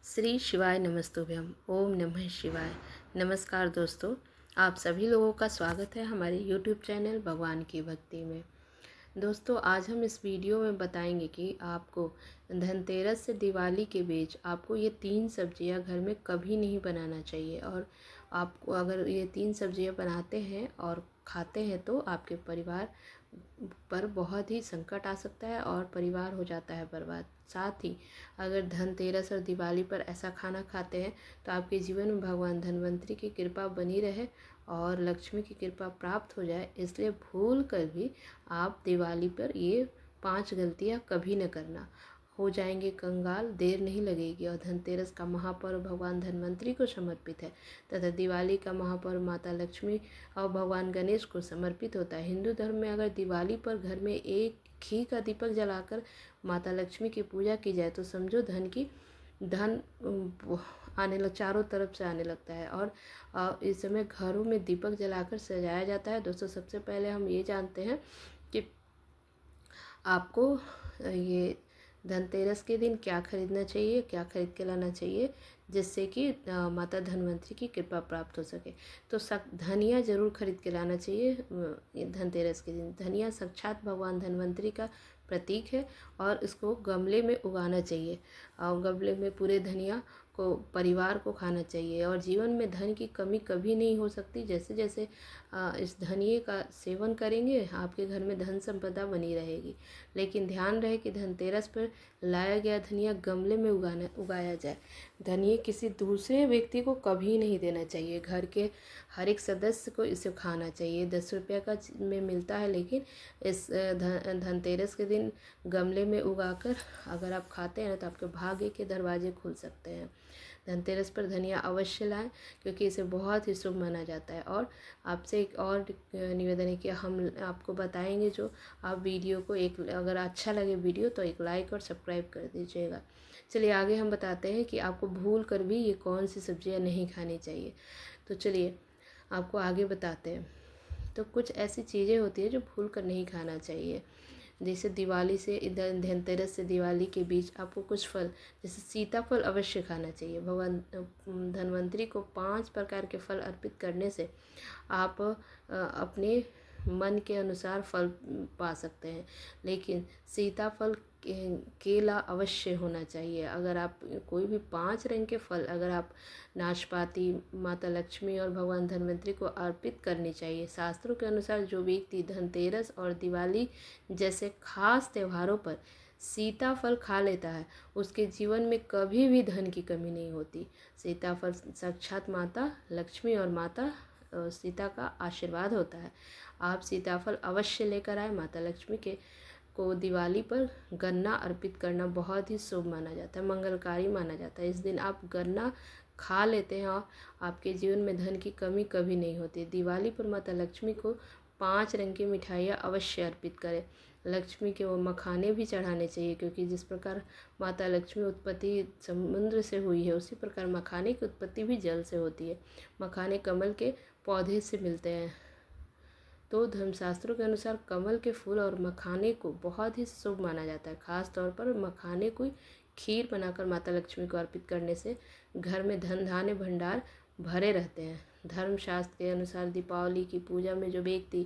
श्री शिवाय नमस्तुभ्यम। ओम नमः शिवाय। नमस्कार दोस्तों, आप सभी लोगों का स्वागत है हमारे यूट्यूब चैनल भगवान की भक्ति में। दोस्तों, आज हम इस वीडियो में बताएंगे कि आपको धनतेरस से दिवाली के बीच आपको ये 3 सब्जियां घर में कभी नहीं बनाना चाहिए। और आपको अगर ये 3 सब्जियां बनाते हैं और खाते हैं तो आपके परिवार पर बहुत ही संकट आ सकता है और परिवार हो जाता है बर्बाद। साथ ही अगर धनतेरस और दिवाली पर ऐसा खाना खाते हैं तो आपके जीवन में भगवान धन्वंतरी की कृपा बनी रहे और लक्ष्मी की कृपा प्राप्त हो जाए। इसलिए भूल कर भी आप दिवाली पर ये 5 गलतियां कभी न करना। हो जाएंगे कंगाल, देर नहीं लगेगी। और धनतेरस का महापर्व भगवान धन्वंतरी को समर्पित है तथा दिवाली का महापर्व माता लक्ष्मी और भगवान गणेश को समर्पित होता है। हिंदू धर्म में अगर दिवाली पर घर में एक घी का दीपक जलाकर माता लक्ष्मी की पूजा की जाए तो समझो धन आने लग चारों तरफ से आने लगता है। और इस समय घरों में दीपक जलाकर सजाया जाता है। दोस्तों, सबसे पहले हम ये जानते हैं कि आपको ये धनतेरस के दिन क्या खरीदना चाहिए, क्या खरीद के लाना चाहिए जिससे कि माता धन्वंतरी की कृपा प्राप्त हो सके। तो धनिया जरूर खरीद के लाना चाहिए धनतेरस के दिन। धनिया साक्षात भगवान धन्वंतरी का प्रतीक है और इसको गमले में उगाना चाहिए। और गमले में पूरे धनिया को परिवार को खाना चाहिए। और जीवन में धन की कमी कभी नहीं हो सकती। जैसे जैसे इस धनिये का सेवन करेंगे आपके घर में धन संपदा बनी रहेगी। लेकिन ध्यान रहे कि धनतेरस पर लाया गया धनिया गमले में उगाया जाए। धनिया किसी दूसरे व्यक्ति को कभी नहीं देना चाहिए। घर के हर एक सदस्य को इसे खाना चाहिए। 10 रुपये का में मिलता है, लेकिन इस धनतेरस के दिन गमले में उगाकर अगर आप खाते हैं तो आपके भाग्य के दरवाजे खुल सकते हैं। धनतेरस पर धनिया अवश्य लाएं क्योंकि इसे बहुत ही शुभ माना जाता है। और आपसे एक और निवेदन है कि हम आपको बताएंगे जो आप वीडियो को अगर अच्छा लगे वीडियो तो एक लाइक और सब्सक्राइब कर दीजिएगा। चलिए आगे हम बताते हैं कि आपको भूल कर भी ये कौन सी सब्जियां नहीं खानी चाहिए। तो चलिए आपको आगे बताते हैं। तो कुछ ऐसी चीज़ें होती है जो भूल कर नहीं खाना चाहिए। जैसे दिवाली से धनतेरस से दिवाली के बीच आपको कुछ फल, जैसे सीताफल अवश्य खाना चाहिए। भगवान धन्वंतरी को 5 प्रकार के फल अर्पित करने से आप अपने मन के अनुसार फल पा सकते हैं। लेकिन सीताफल, केला अवश्य होना चाहिए। अगर आप कोई भी 5 रंग के फल अगर आप नाशपाती माता लक्ष्मी और भगवान धन्वंतरी को अर्पित करनी चाहिए। शास्त्रों के अनुसार जो व्यक्ति धनतेरस और दिवाली जैसे खास त्योहारों पर सीताफल खा लेता है उसके जीवन में कभी भी धन की कमी नहीं होती। सीताफल साक्षात माता लक्ष्मी और माता सीता का आशीर्वाद होता है। आप सीताफल अवश्य लेकर आए। माता लक्ष्मी के को दिवाली पर गन्ना अर्पित करना बहुत ही शुभ माना जाता है, मंगलकारी माना जाता है। इस दिन आप गन्ना खा लेते हैं और आपके जीवन में धन की कमी कभी नहीं होती। दिवाली पर माता लक्ष्मी को 5 रंग की मिठाइयाँ अवश्य अर्पित करें। लक्ष्मी के वो मखाने भी चढ़ाने चाहिए क्योंकि जिस प्रकार माता लक्ष्मी उत्पत्ति समुद्र से हुई है उसी प्रकार मखाने की उत्पत्ति भी जल से होती है। मखाने कमल के पौधे से मिलते हैं। तो धर्मशास्त्रों के अनुसार कमल के फूल और मखाने को बहुत ही शुभ माना जाता है। खास तौर पर मखाने को खीर बनाकर माता लक्ष्मी को अर्पित करने से घर में धन धान्य भंडार भरे रहते हैं। धर्मशास्त्र के अनुसार दीपावली की पूजा में जो व्यक्ति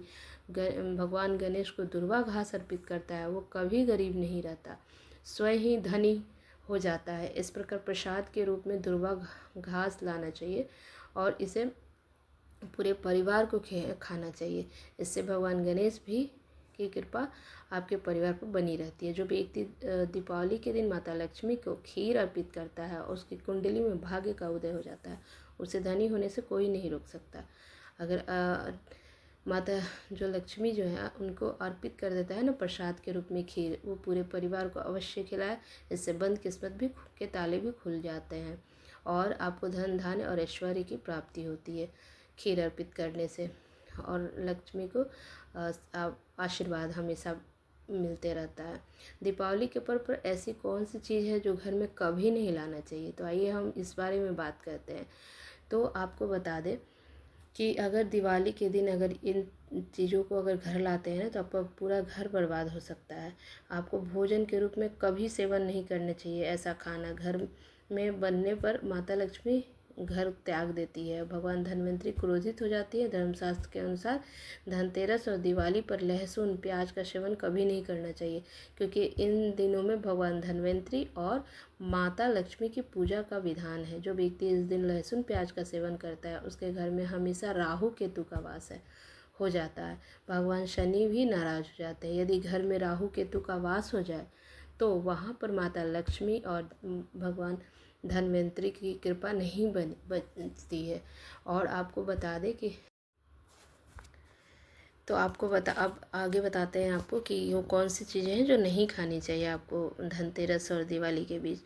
भगवान गणेश को दुर्वा घास अर्पित करता है वो कभी गरीब नहीं रहता, स्वयं ही धनी हो जाता है। इस प्रकार प्रसाद के रूप में दुर्वा घास लाना चाहिए और इसे पूरे परिवार को खाना चाहिए। इससे भगवान गणेश भी की कृपा आपके परिवार पर बनी रहती है। जो व्यक्ति दीपावली के दिन माता लक्ष्मी को खीर अर्पित करता है और उसकी कुंडली में भाग्य का उदय हो जाता है। उसे धनी होने से कोई नहीं रोक सकता। अगर माता जो लक्ष्मी जो है उनको अर्पित कर देता है ना प्रसाद के रूप में खीर, वो पूरे परिवार को अवश्य खिलाए। इससे बंद किस्मत भी के ताले भी खुल जाते हैं और आपको धन धान्य और ऐश्वर्य की प्राप्ति होती है खीर अर्पित करने से। और लक्ष्मी को आशीर्वाद हमेशा मिलते रहता है। दीपावली के पर्व पर ऐसी कौन सी चीज़ है जो घर में कभी नहीं लाना चाहिए, तो आइए हम इस बारे में बात करते हैं। तो आपको बता दें कि अगर दिवाली के दिन अगर इन चीज़ों को अगर घर लाते हैं तो आपका पूरा घर बर्बाद हो सकता है। आपको भोजन के रूप में कभी सेवन नहीं करना चाहिए। ऐसा खाना घर में बनने पर माता लक्ष्मी घर त्याग देती है। भगवान धन्वंतरी क्रोधित हो जाती है। धर्मशास्त्र के अनुसार धनतेरस और दिवाली पर लहसुन प्याज का सेवन कभी नहीं करना चाहिए, क्योंकि इन दिनों में भगवान धन्वंतरी और माता लक्ष्मी की पूजा का विधान है। जो व्यक्ति इस दिन लहसुन प्याज का सेवन करता है उसके घर में हमेशा राहु केतु का वास हो जाता है। भगवान शनि भी नाराज हो जाते हैं। यदि घर में राहु केतु का वास हो जाए तो वहाँ पर माता लक्ष्मी और भगवान धन्वंतरी की कृपा नहीं बचती है। और आपको बता दें कि तो अब आगे बताते हैं आपको कि वो कौन सी चीज़ें हैं जो नहीं खानी चाहिए आपको धनतेरस और दिवाली के बीच।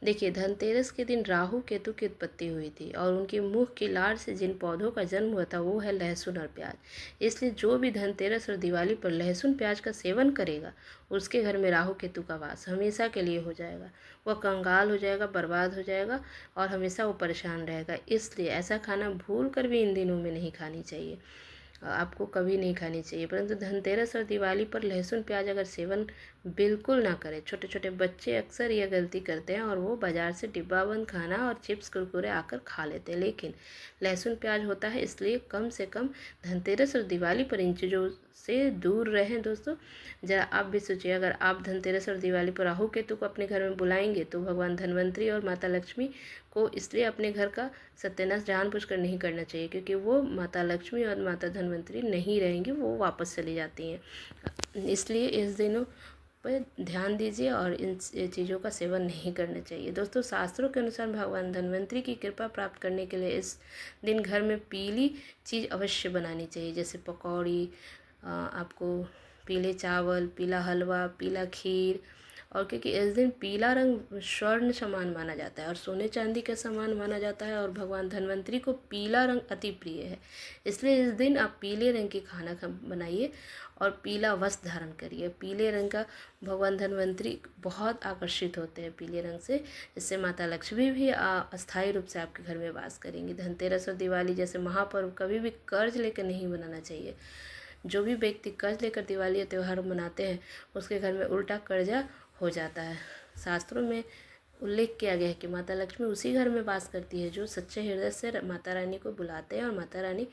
देखिए, धनतेरस के दिन राहु केतु की उत्पत्ति हुई थी और उनके मुख की लार से जिन पौधों का जन्म हुआ था वो है लहसुन और प्याज। इसलिए जो भी धनतेरस और दिवाली पर लहसुन प्याज का सेवन करेगा उसके घर में राहु केतु का वास हमेशा के लिए हो जाएगा। वह कंगाल हो जाएगा, बर्बाद हो जाएगा और हमेशा वो परेशान रहेगा। इसलिए ऐसा खाना भूल कर भी इन दिनों में नहीं खानी चाहिए, आपको कभी नहीं खानी चाहिए। परंतु धनतेरस और दिवाली पर लहसुन प्याज अगर सेवन बिल्कुल ना करें। छोटे छोटे बच्चे अक्सर यह गलती करते हैं और वो बाज़ार से डिब्बाबंद खाना और चिप्स कुरकुरे आकर खा लेते हैं, लेकिन लहसुन प्याज होता है, इसलिए कम से कम धनतेरस और दिवाली पर इन चीज़ों से दूर रहें। दोस्तों, ज़रा आप भी सोचिए, अगर आप धनतेरस और दिवाली पर राहु केतु को अपने घर में बुलाएंगे तो भगवान धन्वंतरी और माता लक्ष्मी को इसलिए अपने घर का सत्यानाश जानबूझकर नहीं करना चाहिए, क्योंकि वो माता लक्ष्मी और माता धन्वंतरी नहीं रहेंगी, वो वापस चली जाती हैं। इसलिए इस दिनों पर ध्यान दीजिए और इन चीज़ों का सेवन नहीं करना चाहिए। दोस्तों, शास्त्रों के अनुसार भगवान धन्वंतरी की कृपा प्राप्त करने के लिए इस दिन घर में पीली चीज़ अवश्य बनानी चाहिए, जैसे पकौड़ी, आपको पीले चावल, पीला हलवा, पीला खीर। और क्योंकि इस दिन पीला रंग स्वर्ण समान माना जाता है और सोने चांदी के समान माना जाता है और भगवान धन्वंतरी को पीला रंग अति प्रिय है, इसलिए इस दिन आप पीले रंग की खाना बनाइए और पीला वस्त्र धारण करिए। पीले रंग का भगवान धन्वंतरी बहुत आकर्षित होते हैं पीले रंग से। इससे माता लक्ष्मी भी अस्थायी रूप से आपके घर में वास करेंगी। धनतेरस और दिवाली जैसे महापर्व कभी भी कर्ज लेकर नहीं मनाना चाहिए। जो भी व्यक्ति कर्ज लेकर दिवाली या त्यौहार मनाते हैं उसके घर में उल्टा कर्जा हो जाता है। शास्त्रों में उल्लेख किया गया है कि माता लक्ष्मी उसी घर में वास करती है जो सच्चे हृदय से माता रानी को बुलाते हैं और माता रानी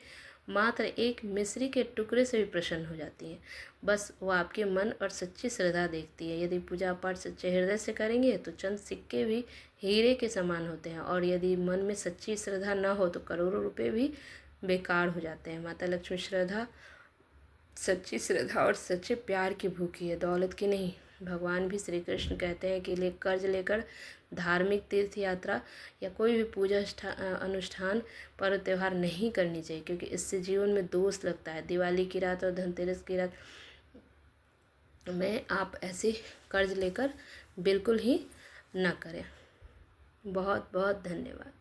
मात्र एक मिश्री के टुकड़े से भी प्रसन्न हो जाती हैं। बस वो आपके मन और सच्ची श्रद्धा देखती है। यदि पूजा पाठ सच्चे हृदय से करेंगे तो चंद सिक्के भी हीरे के समान होते हैं, और यदि मन में सच्ची श्रद्धा न हो तो करोड़ों रुपए भी बेकार हो जाते हैं। माता लक्ष्मी सच्ची श्रद्धा और सच्चे प्यार की भूखी है, दौलत की नहीं। भगवान भी श्री कृष्ण कहते हैं कि कर्ज लेकर धार्मिक तीर्थ यात्रा या कोई भी पूजा अनुष्ठान पर्व त्यौहार नहीं करनी चाहिए, क्योंकि इससे जीवन में दोष लगता है। दिवाली की रात और धनतेरस की रात में आप ऐसे कर्ज लेकर बिल्कुल ही ना करें। बहुत बहुत धन्यवाद।